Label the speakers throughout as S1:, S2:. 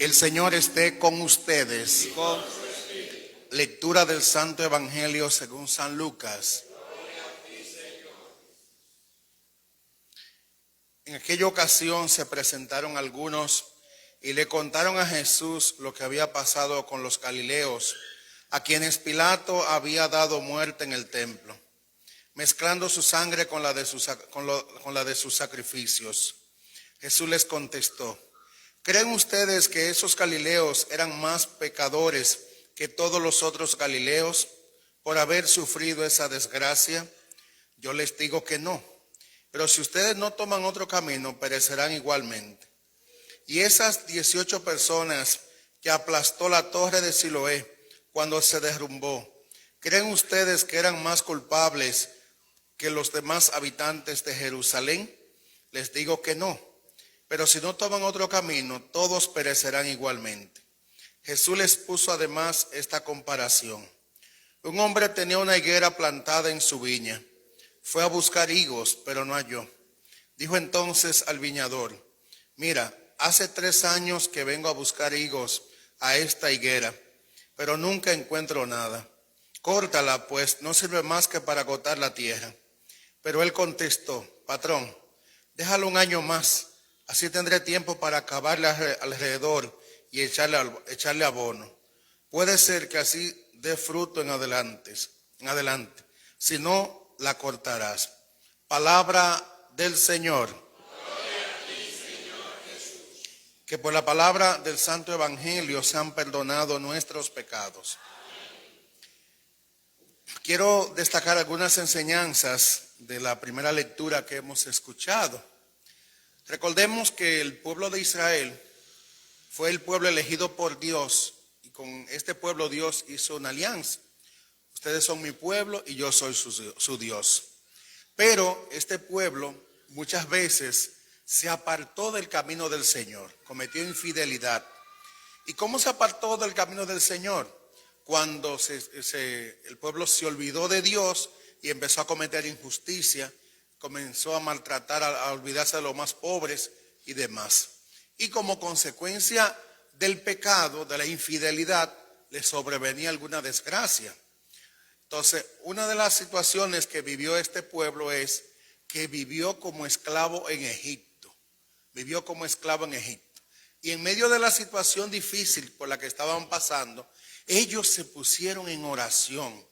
S1: El Señor esté con ustedes. Lectura del Santo Evangelio según San Lucas. En aquella ocasión se presentaron algunos y le contaron a Jesús lo que había pasado con los galileos, a quienes Pilato había dado muerte en el templo, mezclando su sangre con la de sus sacrificios. Jesús les contestó: ¿creen ustedes que esos galileos eran más pecadores que todos los otros galileos por haber sufrido esa desgracia? Yo les digo que no. Pero si ustedes no toman otro camino, perecerán igualmente. Y esas 18 personas que aplastó la torre de Siloé cuando se derrumbó, ¿creen ustedes que eran más culpables que los demás habitantes de Jerusalén? Les digo que no. Pero si no toman otro camino, todos perecerán igualmente. Jesús les puso además esta comparación. Un hombre tenía una higuera plantada en su viña. Fue a buscar higos, pero no halló. Dijo entonces al viñador: mira, hace 3 años que vengo a buscar higos a esta higuera, pero nunca encuentro nada. Córtala, pues no sirve más que para agotar la tierra. Pero él contestó: patrón, déjalo 1 año más. Así tendré tiempo para acabarle alrededor y echarle abono. Puede ser que así dé fruto en adelante. Si no, la cortarás. Palabra del Señor.
S2: Gloria a ti, Señor Jesús.
S1: Que por la palabra del Santo Evangelio sean perdonados nuestros pecados. Quiero destacar algunas enseñanzas de la primera lectura que hemos escuchado. Recordemos que el pueblo de Israel fue el pueblo elegido por Dios, y con este pueblo Dios hizo una alianza. Ustedes son mi pueblo y yo soy su Dios. Pero este pueblo muchas veces se apartó del camino del Señor, cometió infidelidad. ¿Y cómo se apartó del camino del Señor? Cuando el pueblo se olvidó de Dios y empezó a cometer injusticia, comenzó a maltratar, a olvidarse de los más pobres y demás. Y como consecuencia del pecado, de la infidelidad, le sobrevenía alguna desgracia. Entonces, una de las situaciones que vivió este pueblo es que vivió como esclavo en Egipto. Vivió como esclavo en Egipto. Y en medio de la situación difícil por la que estaban pasando, ellos se pusieron en oración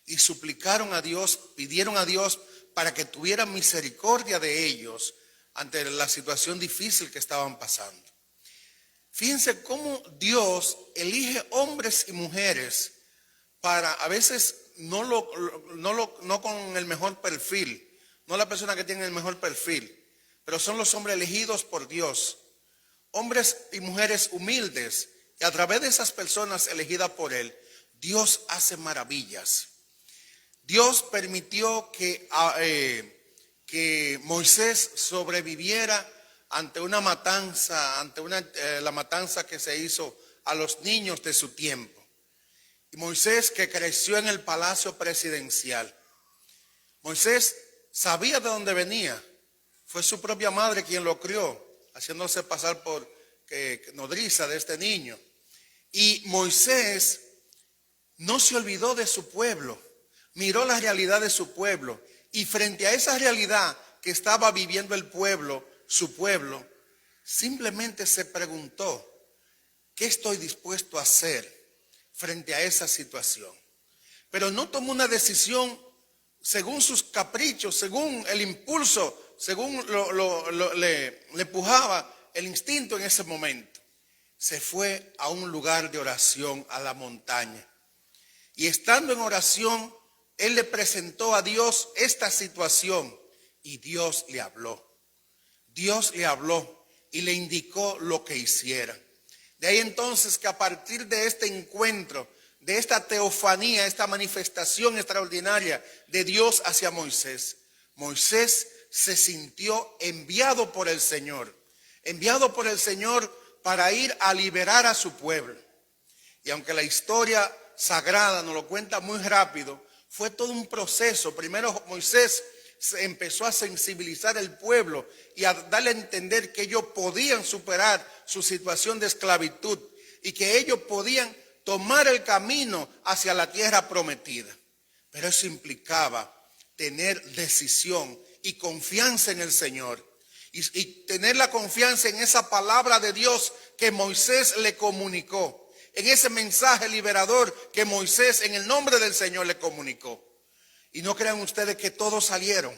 S1: y suplicaron a Dios, pidieron a Dios para que tuviera misericordia de ellos ante la situación difícil que estaban pasando. Fíjense cómo Dios elige hombres y mujeres para, a veces no con el mejor perfil, no la persona que tiene el mejor perfil, pero son los hombres elegidos por Dios, hombres y mujeres humildes, y a través de esas personas elegidas por Él, Dios hace maravillas. Dios permitió que Moisés sobreviviera ante una matanza, la matanza que se hizo a los niños de su tiempo. Y Moisés, que creció en el palacio presidencial, Moisés sabía de dónde venía. Fue su propia madre quien lo crió, haciéndose pasar por nodriza de este niño. Y Moisés no se olvidó de su pueblo, miró la realidad de su pueblo, y frente a esa realidad que estaba viviendo el pueblo, su pueblo, simplemente se preguntó: ¿qué estoy dispuesto a hacer frente a esa situación? Pero no tomó una decisión según sus caprichos, según el impulso, según le empujaba el instinto en ese momento. Se fue a un lugar de oración, a la montaña. Y estando en oración, él le presentó a Dios esta situación y Dios le habló. Dios le habló y le indicó lo que hiciera. De ahí entonces que a partir de este encuentro, de esta teofanía, esta manifestación extraordinaria de Dios hacia Moisés, Moisés se sintió enviado por el Señor para ir a liberar a su pueblo. Y aunque la historia sagrada nos lo cuenta muy rápido, fue todo un proceso. Primero Moisés se empezó a sensibilizar el pueblo y a darle a entender que ellos podían superar su situación de esclavitud y que ellos podían tomar el camino hacia la tierra prometida. Pero eso implicaba tener decisión y confianza en el Señor. Y tener la confianza en esa palabra de Dios que Moisés le comunicó. En ese mensaje liberador que Moisés en el nombre del Señor le comunicó. Y no crean ustedes que todos salieron.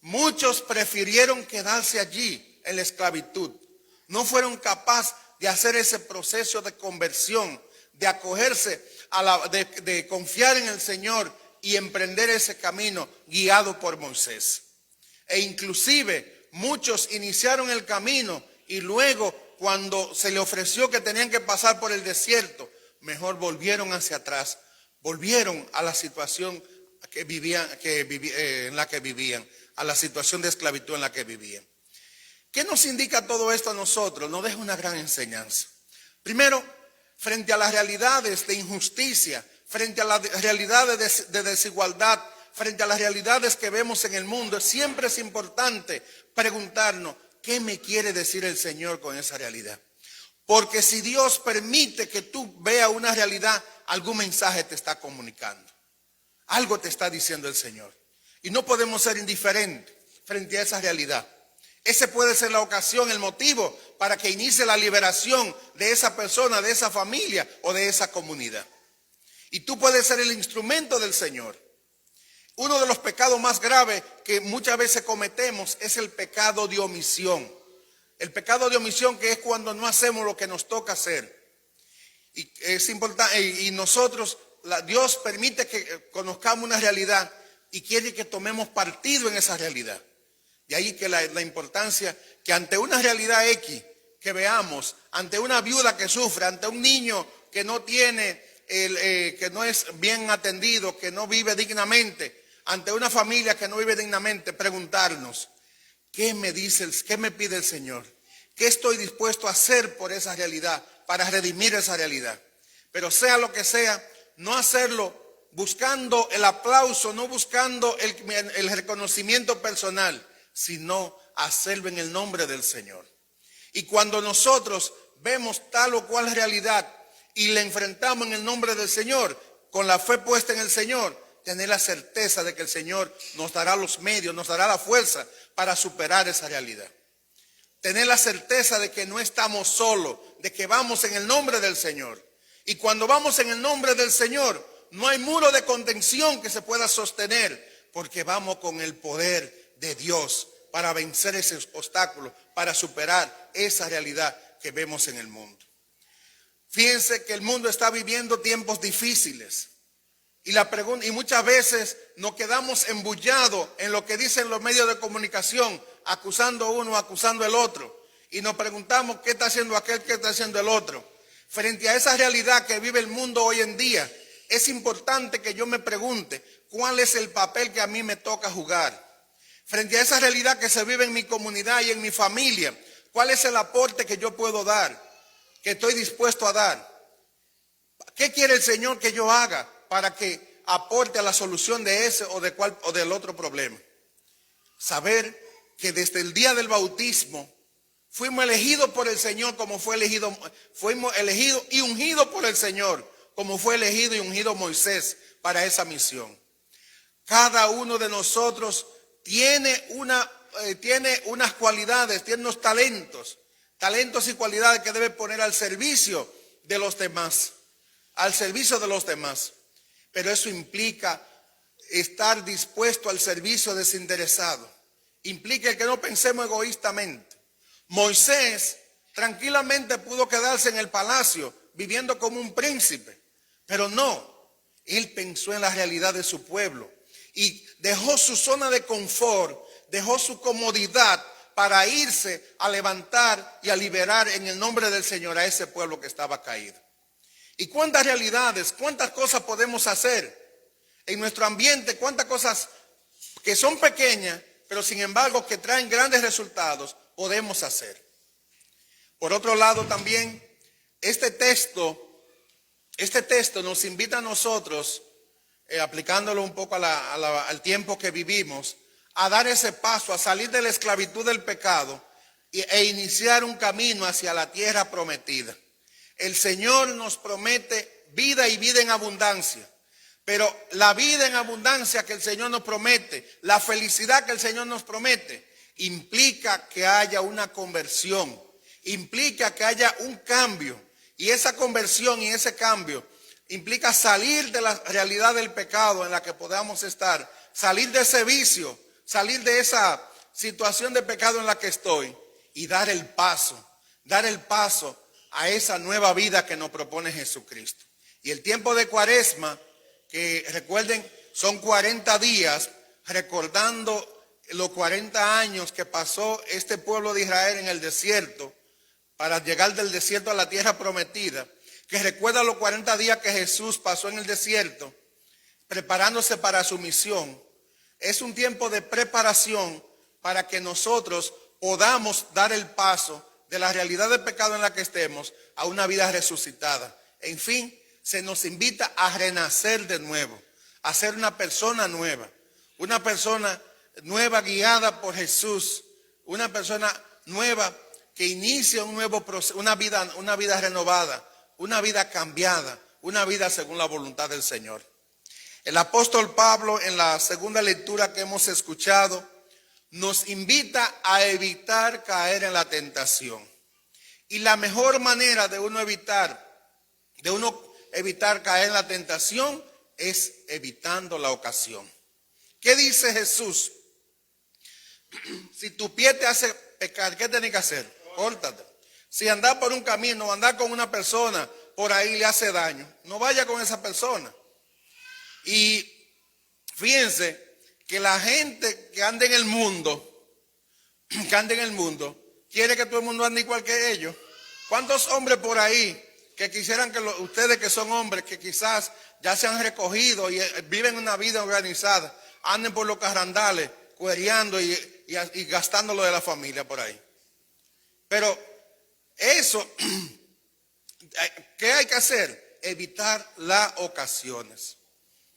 S1: Muchos prefirieron quedarse allí en la esclavitud. No fueron capaces de hacer ese proceso de conversión, de acogerse, de confiar en el Señor y emprender ese camino guiado por Moisés. E inclusive muchos iniciaron el camino y luego cuando se le ofreció que tenían que pasar por el desierto, mejor volvieron hacia atrás, volvieron a la situación en la que vivían, a la situación de esclavitud en la que vivían. ¿Qué nos indica todo esto a nosotros? Nos deja una gran enseñanza. Primero, frente a las realidades de injusticia, frente a las realidades de desigualdad, frente a las realidades que vemos en el mundo, siempre es importante preguntarnos, ¿qué me quiere decir el Señor con esa realidad? Porque si Dios permite que tú veas una realidad, algún mensaje te está comunicando. Algo te está diciendo el Señor. Y no podemos ser indiferentes frente a esa realidad. Ese puede ser la ocasión, el motivo para que inicie la liberación de esa persona, de esa familia o de esa comunidad. Y tú puedes ser el instrumento del Señor. Uno de los pecados más graves que muchas veces cometemos es el pecado de omisión. El pecado de omisión, que es cuando no hacemos lo que nos toca hacer. Y es importante, y nosotros, Dios permite que conozcamos una realidad y quiere que tomemos partido en esa realidad. De ahí que la importancia que ante una realidad X que veamos, ante una viuda que sufre, ante un niño que no tiene, que no es bien atendido, que no vive dignamente, ante una familia que no vive dignamente, preguntarnos, ¿qué me pide el Señor? ¿Qué estoy dispuesto a hacer por esa realidad, para redimir esa realidad? Pero sea lo que sea, no hacerlo buscando el aplauso, no buscando el reconocimiento personal, sino hacerlo en el nombre del Señor. Y cuando nosotros vemos tal o cual realidad y la enfrentamos en el nombre del Señor, con la fe puesta en el Señor, tener la certeza de que el Señor nos dará los medios, nos dará la fuerza para superar esa realidad. Tener la certeza de que no estamos solos, de que vamos en el nombre del Señor. Y cuando vamos en el nombre del Señor, no hay muro de contención que se pueda sostener, porque vamos con el poder de Dios para vencer ese obstáculo, para superar esa realidad que vemos en el mundo. Fíjense que el mundo está viviendo tiempos difíciles. Y muchas veces nos quedamos embullados en lo que dicen los medios de comunicación, acusando uno, acusando el otro. Y nos preguntamos qué está haciendo aquel, qué está haciendo el otro. Frente a esa realidad que vive el mundo hoy en día, es importante que yo me pregunte cuál es el papel que a mí me toca jugar. Frente a esa realidad que se vive en mi comunidad y en mi familia, ¿cuál es el aporte que yo puedo dar, que estoy dispuesto a dar? ¿Qué quiere el Señor que yo haga para que aporte a la solución de ese o del otro problema? Saber que desde el día del bautismo fuimos elegidos por el Señor como fue elegido, fuimos elegidos y ungidos por el Señor como fue elegido y ungido Moisés para esa misión. Cada uno de nosotros tiene unas cualidades, tiene unos talentos y cualidades que debe poner al servicio de los demás, Pero eso implica estar dispuesto al servicio desinteresado. Implica que no pensemos egoístamente. Moisés tranquilamente pudo quedarse en el palacio viviendo como un príncipe, pero no, él pensó en la realidad de su pueblo y dejó su zona de confort, dejó su comodidad para irse a levantar y a liberar en el nombre del Señor a ese pueblo que estaba caído. ¿Y cuántas realidades, cuántas cosas podemos hacer en nuestro ambiente? Cuántas cosas que son pequeñas, pero sin embargo que traen grandes resultados podemos hacer. Por otro lado también, este texto nos invita a nosotros, aplicándolo un poco al tiempo que vivimos, a dar ese paso, a salir de la esclavitud del pecado e iniciar un camino hacia la tierra prometida. El Señor nos promete vida y vida en abundancia. Pero la vida en abundancia que el Señor nos promete, la felicidad que el Señor nos promete, implica que haya una conversión, implica que haya un cambio. Y esa conversión y ese cambio implica salir de la realidad del pecado en la que podamos estar, salir de ese vicio, salir de esa situación de pecado en la que estoy y dar el paso a esa nueva vida que nos propone Jesucristo. Y el tiempo de Cuaresma, que recuerden, son 40 días recordando los 40 años que pasó este pueblo de Israel en el desierto para llegar del desierto a la tierra prometida, que recuerda los 40 días que Jesús pasó en el desierto preparándose para su misión. Es un tiempo de preparación para que nosotros podamos dar el paso de la realidad del pecado en la que estemos a una vida resucitada. En fin, se nos invita a renacer de nuevo, a ser una persona nueva guiada por Jesús, una persona nueva que inicia un nuevo proceso, una vida renovada, una vida cambiada, una vida según la voluntad del Señor. El apóstol Pablo, en la segunda lectura que hemos escuchado, nos invita a evitar caer en la tentación. Y la mejor manera de uno evitar caer en la tentación es evitando la ocasión. ¿Qué dice Jesús? Si tu pie te hace pecar, ¿qué tienes que hacer? Córtate. Si andar por un camino, andar con una persona por ahí le hace daño, no vaya con esa persona. Y fíjense que la gente que anda en el mundo, quiere que todo el mundo ande igual que ellos. ¿Cuántos hombres por ahí que quisieran que ustedes que son hombres, que quizás ya se han recogido y viven una vida organizada, anden por los carrandales, cuereando y gastándolo de la familia por ahí? Pero eso, ¿qué hay que hacer? Evitar las ocasiones,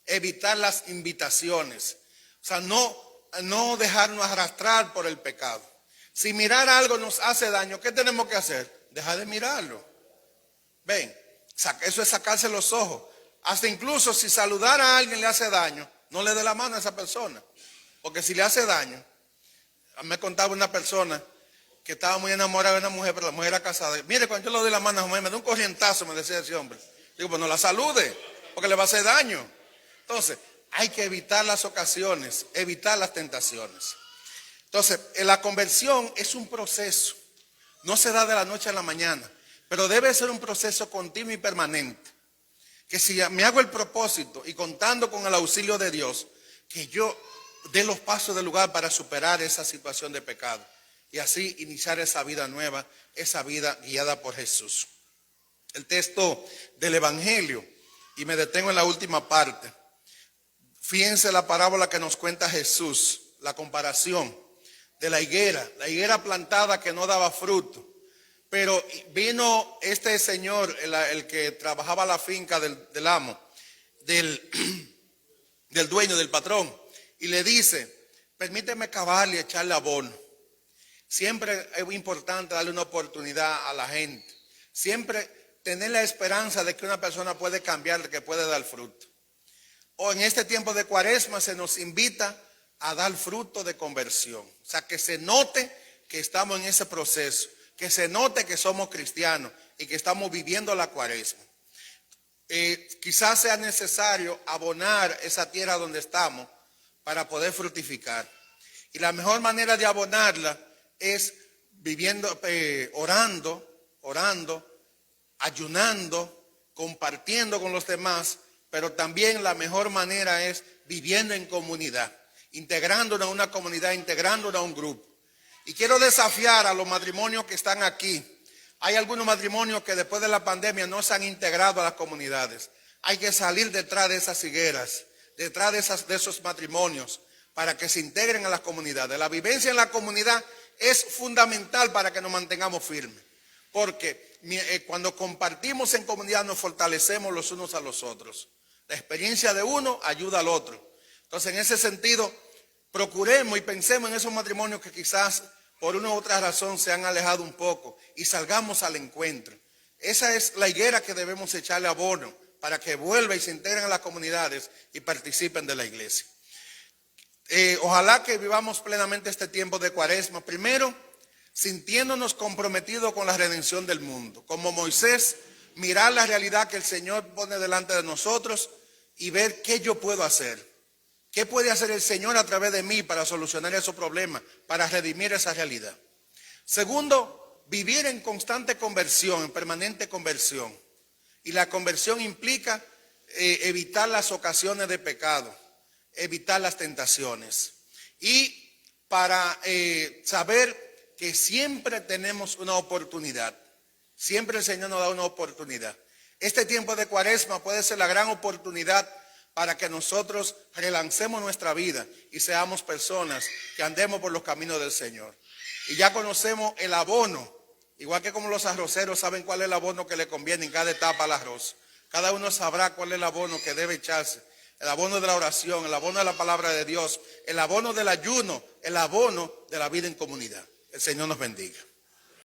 S1: evitar las invitaciones. O sea, no dejarnos arrastrar por el pecado. Si mirar algo nos hace daño, ¿qué tenemos que hacer? Dejar de mirarlo. Ven, eso es sacarse los ojos. Hasta incluso si saludar a alguien le hace daño, no le dé la mano a esa persona. Porque si le hace daño, me contaba una persona que estaba muy enamorada de una mujer, pero la mujer era casada. Mire, cuando yo le doy la mano a la mujer, me da un corrientazo, me decía ese hombre. Digo, pues no la salude, porque le va a hacer daño. Entonces, hay que evitar las ocasiones, evitar las tentaciones. Entonces, la conversión es un proceso. No se da de la noche a la mañana, pero debe ser un proceso continuo y permanente. Que si me hago el propósito y contando con el auxilio de Dios, que yo dé los pasos del lugar para superar esa situación de pecado y así iniciar esa vida nueva, esa vida guiada por Jesús. El texto del Evangelio, y me detengo en la última parte. Fíjense la parábola que nos cuenta Jesús, la comparación de la higuera plantada que no daba fruto. Pero vino este señor, el que trabajaba la finca del amo, del dueño, del patrón, y le dice, permíteme cavarle y echarle abono. Siempre es muy importante darle una oportunidad a la gente. Siempre tener la esperanza de que una persona puede cambiar, de que puede dar fruto. O en este tiempo de Cuaresma se nos invita a dar fruto de conversión. O sea, que se note que estamos en ese proceso, que se note que somos cristianos y que estamos viviendo la Cuaresma. Quizás sea necesario abonar esa tierra donde estamos para poder fructificar. Y la mejor manera de abonarla es viviendo, orando, ayunando, compartiendo con los demás, pero también la mejor manera es viviendo en comunidad, integrándonos a una comunidad, integrándonos a un grupo. Y quiero desafiar a los matrimonios que están aquí. Hay algunos matrimonios que después de la pandemia no se han integrado a las comunidades. Hay que salir detrás de esas higueras, detrás de esos matrimonios, para que se integren a las comunidades. La vivencia en la comunidad es fundamental para que nos mantengamos firmes. Porque cuando compartimos en comunidad nos fortalecemos los unos a los otros. La experiencia de uno ayuda al otro. Entonces, en ese sentido, procuremos y pensemos en esos matrimonios que quizás por una u otra razón se han alejado un poco y salgamos al encuentro. Esa es la higuera que debemos echarle abono para que vuelva y se integren a las comunidades y participen de la iglesia. Ojalá que vivamos plenamente este tiempo de Cuaresma. Primero, sintiéndonos comprometidos con la redención del mundo. Como Moisés, mirar la realidad que el Señor pone delante de nosotros y ver qué yo puedo hacer. ¿Qué puede hacer el Señor a través de mí para solucionar esos problemas, para redimir esa realidad? Segundo, vivir en constante conversión, en permanente conversión. Y la conversión implica evitar las ocasiones de pecado, evitar las tentaciones. Y para saber que siempre tenemos una oportunidad. Siempre el Señor nos da una oportunidad. Este tiempo de Cuaresma puede ser la gran oportunidad para que nosotros relancemos nuestra vida y seamos personas que andemos por los caminos del Señor. Y ya conocemos el abono, igual que como los arroceros saben cuál es el abono que le conviene en cada etapa al arroz. Cada uno sabrá cuál es el abono que debe echarse. El abono de la oración, el abono de la palabra de Dios, el abono del ayuno, el abono de la vida en comunidad. El Señor nos bendiga.